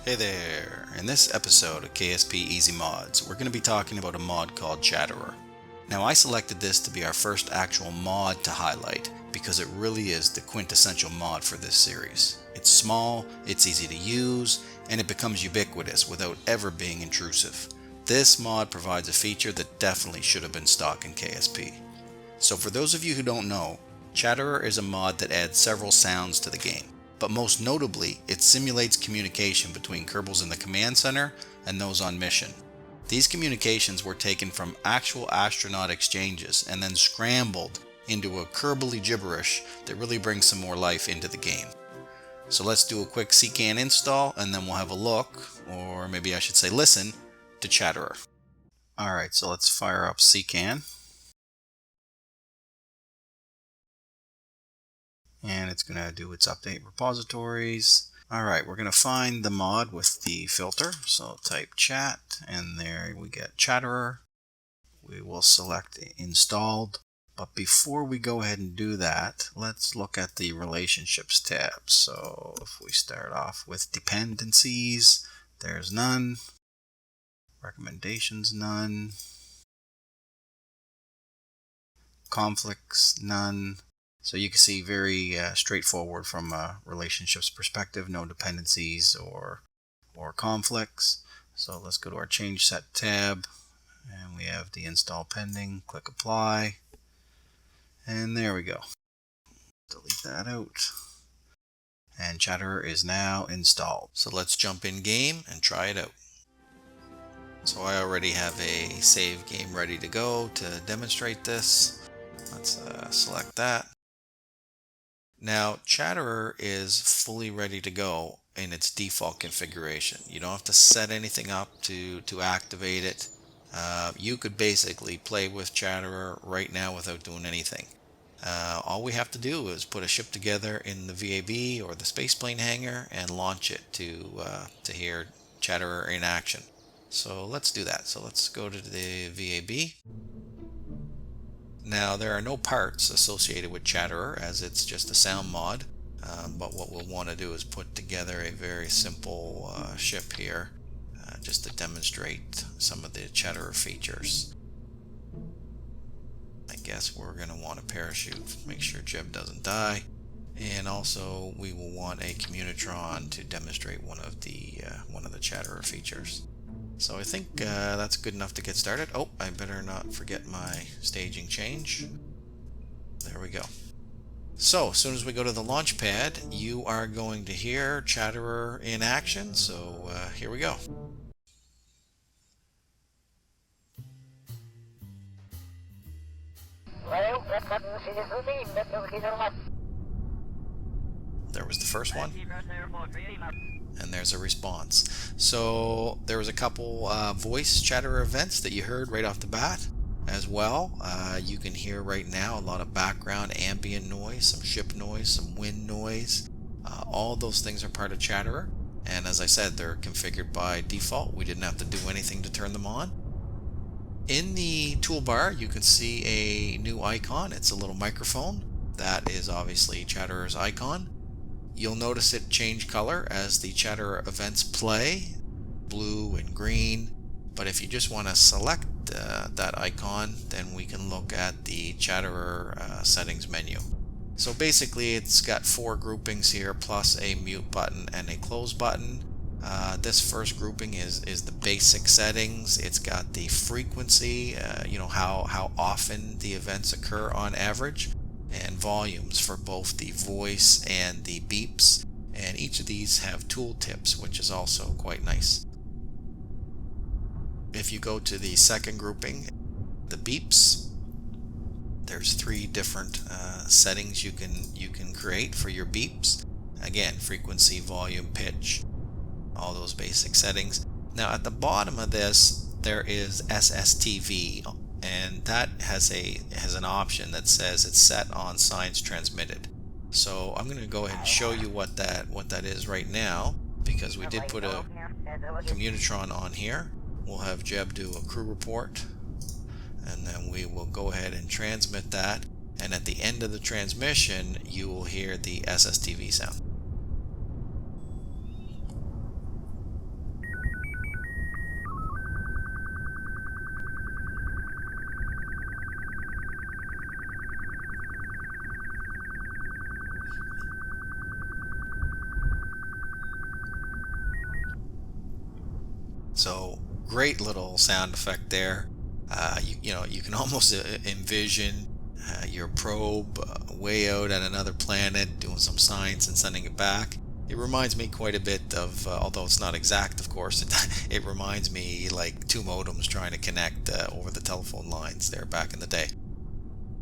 Hey there! In this episode of KSP Easy Mods, we're going to be talking about a mod called Chatterer. Now I selected this to be our first actual mod to highlight because it really is the quintessential mod for this series. It's small, it's easy to use, and it becomes ubiquitous without ever being intrusive. This mod provides a feature that definitely should have been stock in KSP. So for those of you who don't know, Chatterer is a mod that adds several sounds to the game. But most notably, it simulates communication between Kerbals in the command center and those on mission. These communications were taken from actual astronaut exchanges and then scrambled into a Kerbally gibberish that really brings some more life into the game. So let's do a quick CKAN install and then we'll have a look, or maybe I should say listen, to Chatterer. Alright, so let's fire up CKAN. And it's going to do its update repositories. Alright, we're going to find the mod with the filter. So type chat, and there we get Chatterer. We will select installed. But before we go ahead and do that, let's look at the relationships tab. So if we start off with dependencies, there's none. Recommendations, none. Conflicts, none. So you can see very straightforward from a relationships perspective, no dependencies or conflicts. So let's go to our change set tab, and we have the install pending. Click apply, and there we go. Delete that out. And Chatterer is now installed. So let's jump in game and try it out. So I already have a save game ready to go to demonstrate this. Let's select that. Now, Chatterer is fully ready to go in its default configuration. You don't have to set anything up to activate it. You could basically play with Chatterer right now without doing anything. All we have to do is put a ship together in the VAB or the spaceplane hangar and launch it to hear Chatterer in action. So let's do that. So let's go to the VAB. Now there are no parts associated with Chatterer as it's just a sound mod, but what we'll want to do is put together a very simple ship here just to demonstrate some of the Chatterer features. I guess we're going to want a parachute, make sure Jeb doesn't die, and also we will want a Communitron to demonstrate one of the Chatterer features. So I think that's good enough to get started. Oh, I better not forget my staging change. There we go. So as soon as we go to the launch pad, you are going to hear Chatterer in action. So here we go. There was the first one. And there's a response. So there was a couple voice Chatterer events that you heard right off the bat as well. You can hear right now a lot of background ambient noise, some ship noise, some wind noise. All those things are part of Chatterer, and as I said, they're configured by default. We didn't have to do anything to turn them on. In the toolbar you can see a new icon. It's a little microphone. That is obviously Chatterer's icon. You'll notice it change color as the Chatterer events play, blue and green. But if you just want to select that icon, then we can look at the Chatterer settings menu. So basically it's got 4 groupings here plus a mute button and a close button. This first grouping is the basic settings. It's got the frequency, how often the events occur on average, and volumes for both the voice and the beeps, and each of these have tooltips, which is also quite nice. If you go to the second grouping, the beeps, there's 3 different settings you can create for your beeps. Again, frequency, volume, pitch, all those basic settings. Now at the bottom of this there is SSTV, and that has an option that says it's set on signs transmitted. So I'm going to go ahead and show you what that is right now, because we did put a Communitron on here. We'll have Jeb do a crew report, and then we will go ahead and transmit that, and at the end of the transmission you will hear the SSTV sound. So great little sound effect there. You can almost envision your probe way out at another planet doing some science and sending it back. It reminds me quite a bit of, although it's not exact, of course, it reminds me like two modems trying to connect over the telephone lines there back in the day.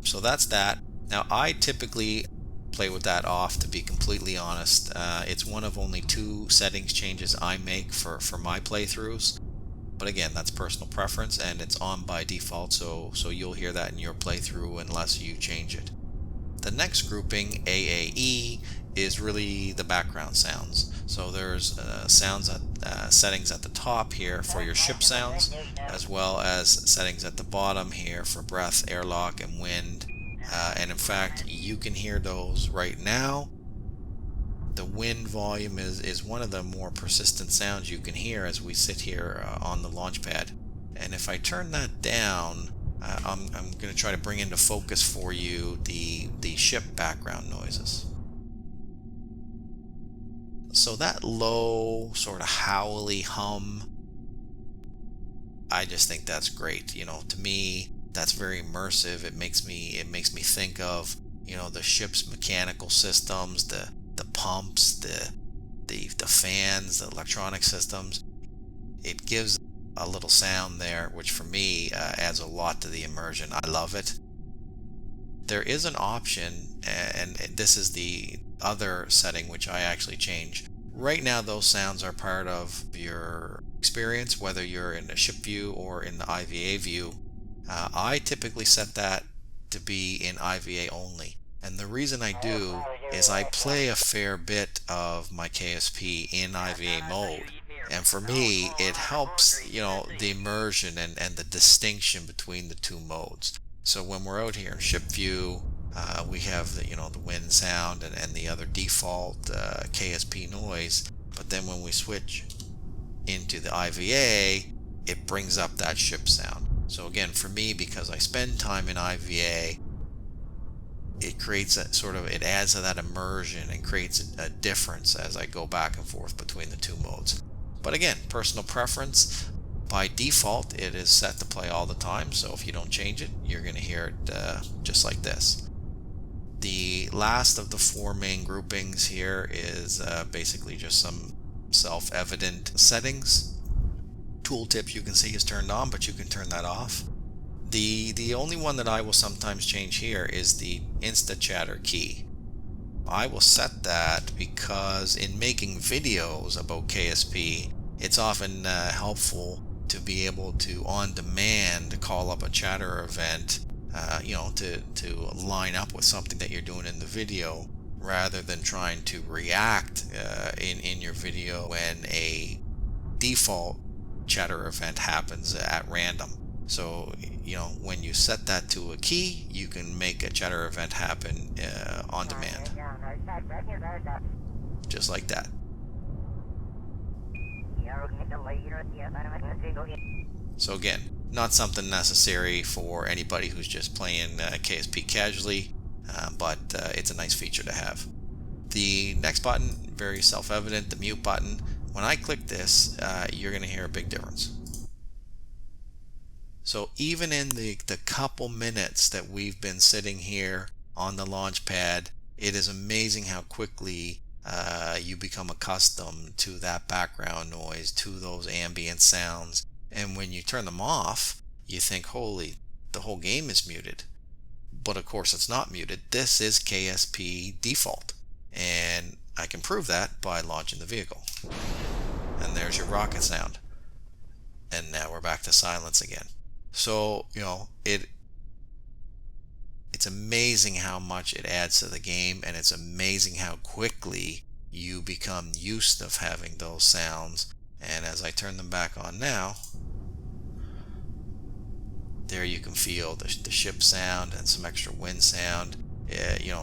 So that's that. Now, I typically play with that off, to be completely honest. It's one of only two settings changes I make for my playthroughs. But again, that's personal preference, and it's on by default, so you'll hear that in your playthrough unless you change it. The next grouping, AAE, is really the background sounds. So there's settings at the top here for your ship sounds, as well as settings at the bottom here for breath, airlock, and wind. And in fact, you can hear those right now. The wind volume is one of the more persistent sounds you can hear as we sit here on the launch pad. And if I turn that down, I'm going to try to bring into focus for you the ship background noises. So that low sort of howly hum, I just think that's great. To me, that's very immersive. It makes me think of, the ship's mechanical systems, the pumps, the fans, the electronic systems. It gives a little sound there, which for me adds a lot to the immersion. I love it. There is an option, and this is the other setting which I actually change. Right now, those sounds are part of your experience, whether you're in a ship view or in the IVA view. I typically set that to be in IVA only. And the reason I do is I play a fair bit of my KSP in IVA mode. And for me, it helps, the immersion and the distinction between the two modes. So when we're out here in ship view, we have the wind sound and the other default KSP noise. But then when we switch into the IVA, it brings up that ship sound. So again, for me, because I spend time in IVA, it creates it adds to that immersion and creates a difference as I go back and forth between the two modes. But again, personal preference. By default, it is set to play all the time, so if you don't change it, you're going to hear it just like this. The last of the four main groupings here is basically just some self-evident settings. Tooltip you can see is turned on, but you can turn that off. The only one that I will sometimes change here is the Insta Chatter key. I will set that because in making videos about KSP, it's often helpful to be able to on demand call up a chatter event, to line up with something that you're doing in the video, rather than trying to react in your video when a default chatter event happens at random. So when you set that to a key, you can make a chatter event happen on demand, just like that. So again, not something necessary for anybody who's just playing KSP casually, but it's a nice feature to have. The next button, very self-evident, the mute button. When I click this, you're going to hear a big difference. So even in the couple minutes that we've been sitting here on the launch pad, it is amazing how quickly you become accustomed to that background noise, to those ambient sounds. And when you turn them off, you think, holy, the whole game is muted. But of course it's not muted. This is KSP default. And I can prove that by launching the vehicle. And there's your rocket sound. And now we're back to silence again. So, it's amazing how much it adds to the game, and it's amazing how quickly you become used to having those sounds. And as I turn them back on now, there you can feel the ship sound and some extra wind sound.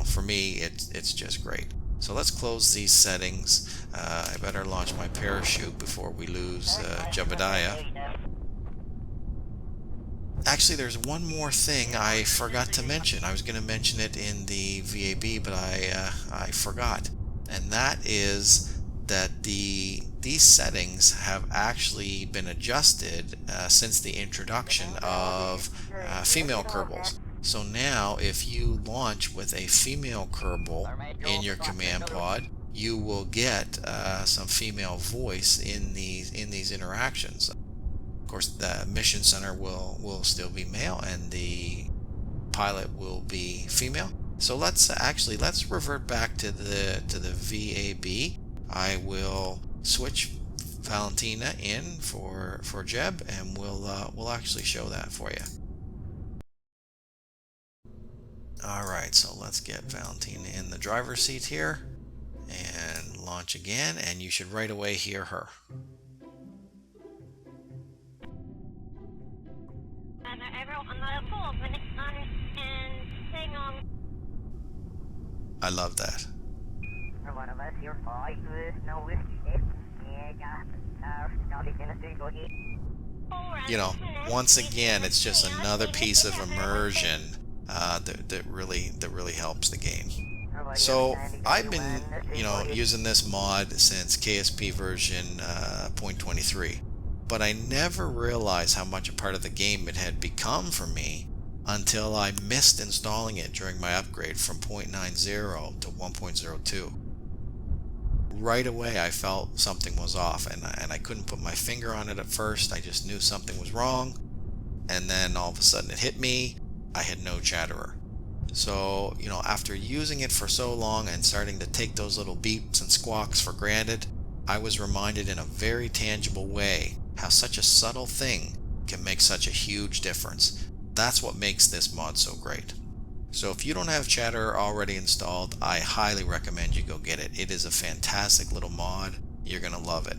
For me, it's just great. So let's close these settings. I better launch my parachute before we lose Jebediah. Actually, there's one more thing I forgot to mention. I was going to mention it in the VAB, but I forgot. And that is that these settings have actually been adjusted since the introduction of female Kerbals. So now if you launch with a female Kerbal in your command pod, you will get some female voice in these interactions. Of course, the mission center will still be male and the pilot will be female. So let's revert back to the VAB. I will switch Valentina in for Jeb, and we'll actually show that for you. All right, so let's get Valentina in the driver's seat here and launch again, and you should right away hear her. I love that. You know, once again, it's just another piece of immersion that really helps the game. So I've been, using this mod since KSP version 0.23, but I never realized how much a part of the game it had become for me until I missed installing it during my upgrade from 0.90 to 1.02. Right away I felt something was off, and I couldn't put my finger on it at first. I just knew something was wrong, and then all of a sudden it hit me. I had no chatterer. So, after using it for so long and starting to take those little beeps and squawks for granted, I was reminded in a very tangible way how such a subtle thing can make such a huge difference. That's what makes this mod so great. So if you don't have Chatterer already installed, I highly recommend you go get it. It is a fantastic little mod. You're going to love it.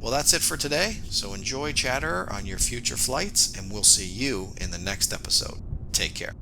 Well, that's it for today. So enjoy Chatterer on your future flights, and we'll see you in the next episode. Take care.